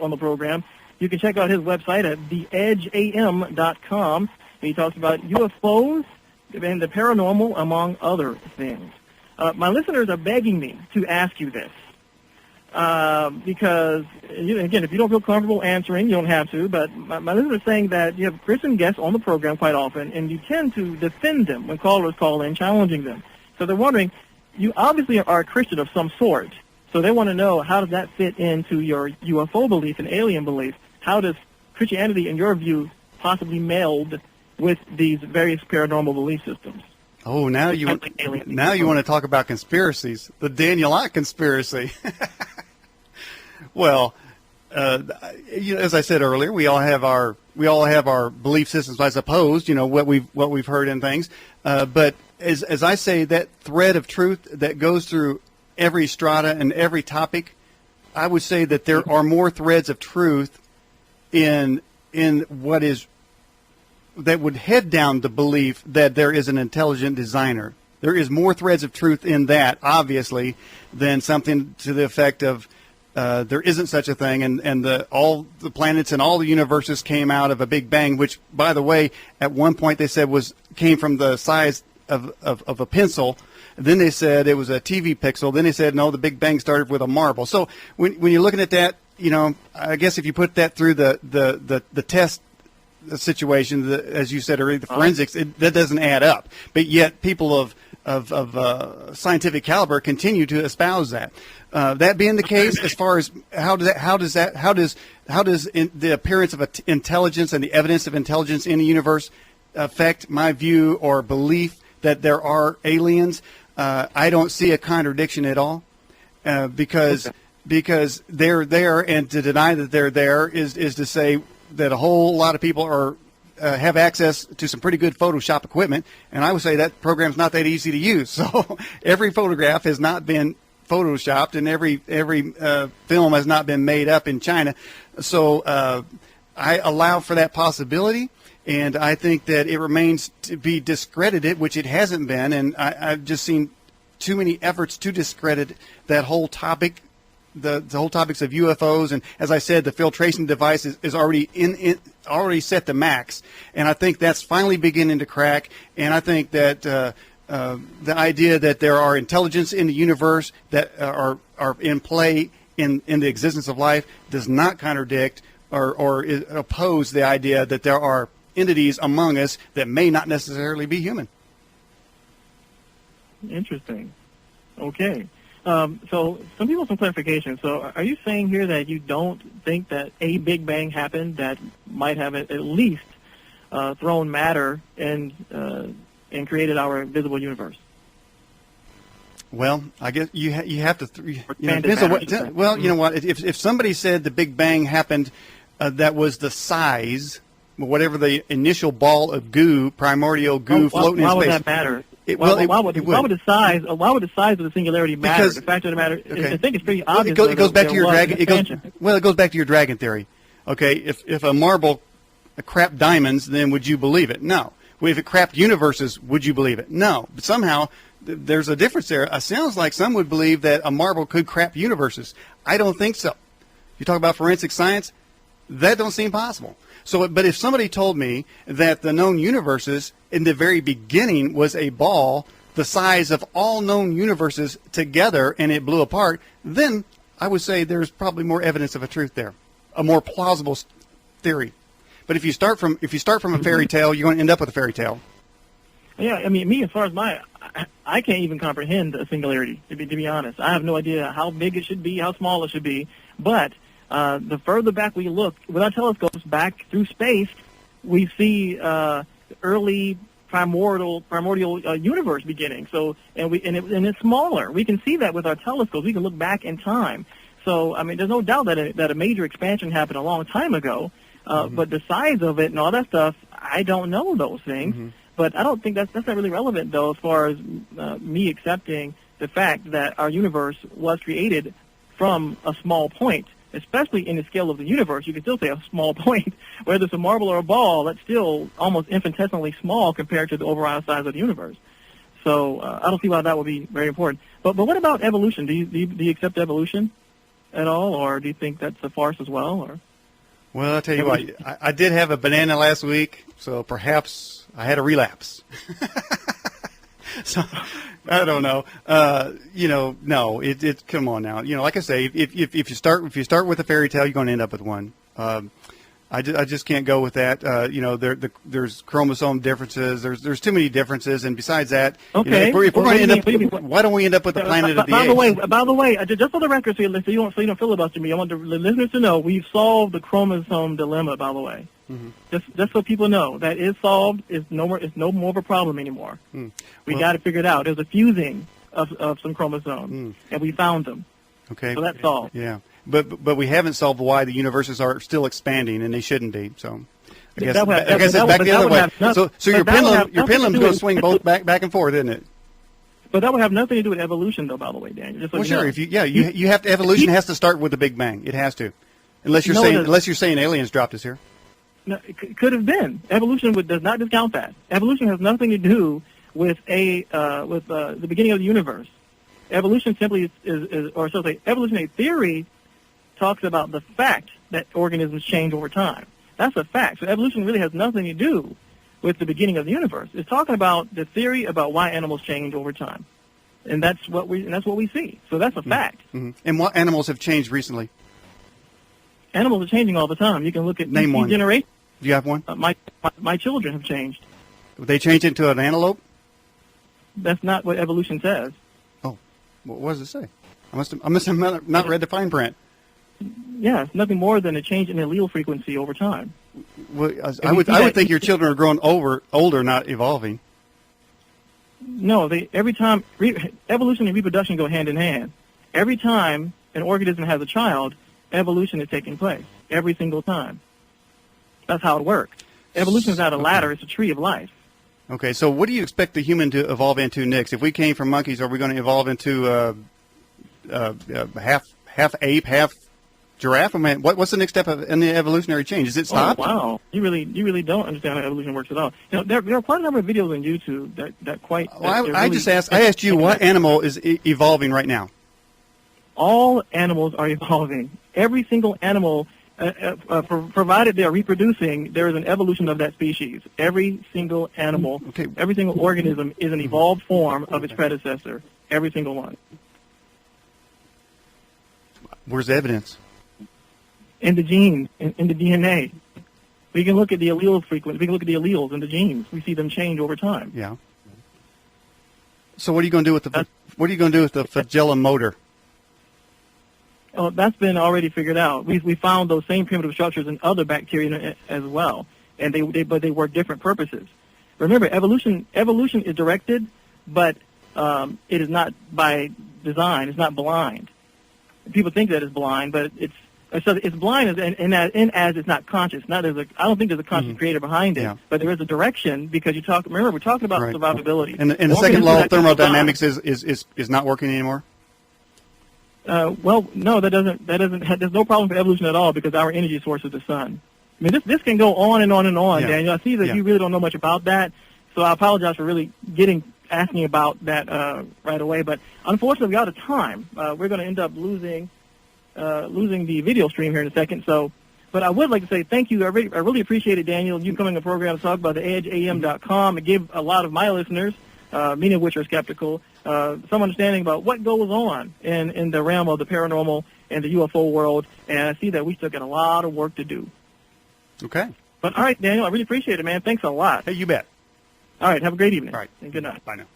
on the program. You can check out his website at theedgeam.com. He talks about UFOs and the paranormal, among other things. My listeners are begging me to ask you this. Because, again, if you don't feel comfortable answering, you don't have to, but my listeners are saying that you have Christian guests on the program quite often, and you tend to defend them when callers call in, challenging them. So they're wondering, you obviously are a Christian of some sort, so they want to know, how does that fit into your UFO belief and alien belief? How does Christianity, in your view, possibly meld with these various paranormal belief systems? Oh, now you want to talk about conspiracies, the Daniel Ott conspiracy. Well, as I said earlier, we all have our belief systems, I suppose. What we've heard in things. But as I say, that thread of truth that goes through every strata and every topic, I would say that there are more threads of truth in what is that would head down the belief that there is an intelligent designer. There is more threads of truth in that, obviously, than something to the effect of there isn't such a thing, and all the planets and all the universes came out of a Big Bang, which, by the way, at one point they said came from the size of a pencil. Then they said it was a TV pixel. Then they said, no, the Big Bang started with a marble. So when you're looking at that, I guess if you put that through the test situation, as you said earlier, the forensics, that doesn't add up. But yet people of scientific caliber continue to espouse that. That being the case, as far as how does the appearance of intelligence and the evidence of intelligence in the universe affect my view or belief that there are aliens? I don't see a contradiction at all, because they're there, and to deny that they're there is to say that a whole lot of people have access to some pretty good Photoshop equipment, and I would say that program's not that easy to use. So every photograph has not been Photoshopped, and every film has not been made up in China. So I allow for that possibility, and I think that it remains to be discredited, which it hasn't been, and I've just seen too many efforts to discredit that whole topic. The whole topics of UFOs, and as I said, the filtration device is already already set to max, and I think that's finally beginning to crack. And I think that the idea that there are intelligence in the universe that are in play in the existence of life does not contradict or oppose the idea that there are entities among us that may not necessarily be human. Interesting. Okay. So some people, some clarification. So are you saying here that you don't think that a Big Bang happened that might have at least thrown matter and created our visible universe? Well, I guess you have to. Well, you know what? If somebody said the Big Bang happened, that was the size, whatever the initial ball of goo, primordial goo floating in space. Why would that matter? Why would the size of the singularity matter? Because the fact of the matter, I think it's pretty obvious. It goes back to your dragon. It goes back to your dragon theory. Okay, if a marble crapped diamonds, then would you believe it? No. If it crapped universes, would you believe it? No. But somehow there's a difference there. It sounds like some would believe that a marble could crap universes. I don't think so. You talk about forensic science, that don't seem possible. So, but if somebody told me that the known universes in the very beginning was a ball the size of all known universes together and it blew apart, then I would say there's probably more evidence of a truth there, a more plausible theory. But if you start from a fairy tale, you're going to end up with a fairy tale. Yeah, I mean, me, as far as I can't even comprehend a singularity, to be honest. I have no idea how big it should be, how small it should be. But the further back we look, with our telescopes back through space, we see early primordial universe beginning. So, and it's smaller. We can see that with our telescopes. We can look back in time. So, I mean, there's no doubt that a major expansion happened a long time ago. But the size of it and all that stuff, I don't know those things. Mm-hmm. But I don't think that's not really relevant, though, as far as me accepting the fact that our universe was created from a small point, especially in the scale of the universe. You can still say a small point. Whether it's a marble or a ball, that's still almost infinitesimally small compared to the overall size of the universe. So I don't see why that would be very important. But what about evolution? Do you accept evolution? at all, or do you think that's a farce as well? Or Well, I'll tell you what, I did have a banana last week, so perhaps I had a relapse. So I don't know. No, it come on now. Like I say, if you start with a fairy tale, you're going to end up with one. I just can't go with that. There's chromosome differences. There's too many differences, and besides that, okay. if we're going to end up, why don't we end up with the planet of the apes? By the way, just for the record, so you don't filibuster me, I want the listeners to know we've solved the chromosome dilemma. By the way, just so people know that is solved. It's no more of a problem anymore. We got it figured out. There's a fusing of some chromosomes, and we found them. Okay, so that's solved. Yeah. But we haven't solved why the universes are still expanding, and they shouldn't be. So I guess it's back the other way. So your pendulum's going to swing both back and forth, isn't it? But that would have nothing to do with evolution, though. By the way, Daniel. Just so sure. Know. You have to. Evolution has to start with the Big Bang. It has to, unless you're saying aliens dropped us here. No, it could have been. Evolution does not discount that. Evolution has nothing to do with the beginning of the universe. Evolution simply evolutionary theory talks about the fact that organisms change over time. That's a fact. So evolution really has nothing to do with the beginning of the universe. It's talking about the theory about why animals change over time, and that's what we see. So that's a fact. Mm-hmm. And what animals have changed recently? Animals are changing all the time. You can look at Name one. Generation. Do you have one? My children have changed. They changed into an antelope? That's not what evolution says. Oh, what does it say? I must have not read the fine print. Yeah, it's nothing more than a change in allele frequency over time. Well, I would think your children are growing older, not evolving. No, every time evolution and reproduction go hand in hand. Every time an organism has a child, evolution is taking place. Every single time. That's how it works. Evolution is not a ladder; it's a tree of life. Okay, so what do you expect the human to evolve into next? If we came from monkeys, are we going to evolve into half ape, half giraffe? I mean, what's the next step in the evolutionary change? Is it stopped? Oh, wow, you really don't understand how evolution works at all. There are quite a number of videos on YouTube that quite. I asked you what animal is evolving right now. All animals are evolving. Every single animal. Provided they are reproducing, there is an evolution of that species. Every single animal, every single organism is an evolved form of its predecessor. Every single one. Where's the evidence? In the genes, in the DNA. We can look at the allele frequency. We can look at the alleles in the genes. We see them change over time. Yeah. So what are you going to do with the flagellum motor? Oh, that's been already figured out. We found those same primitive structures in other bacteria as well, and but they work different purposes. Remember, evolution is directed, but it is not by design. It's not blind. People think that it's blind, but it's blind as it's not conscious. I don't think there's a conscious creator behind it, but there is a direction because remember, we're talking about survivability. And the second law of thermodynamics is not working anymore. Well, no, there's no problem for evolution at all because our energy source is the sun. I mean, this can go on and on and on, Daniel. I see that you really don't know much about that, so I apologize for really asking about that right away. But unfortunately, we're out of time. We're going to end up losing the video stream here in a second. So, but I would like to say thank you. I really appreciate it, Daniel, you coming to the program to talk about the edgeam.com and give a lot of my listeners, many of which are skeptical, some understanding about what goes on in the realm of the paranormal and the UFO world, and I see that we still got a lot of work to do. Okay. But all right, Daniel, I really appreciate it, man. Thanks a lot. Hey, you bet. All right, have a great evening. All right. And good night. Bye now.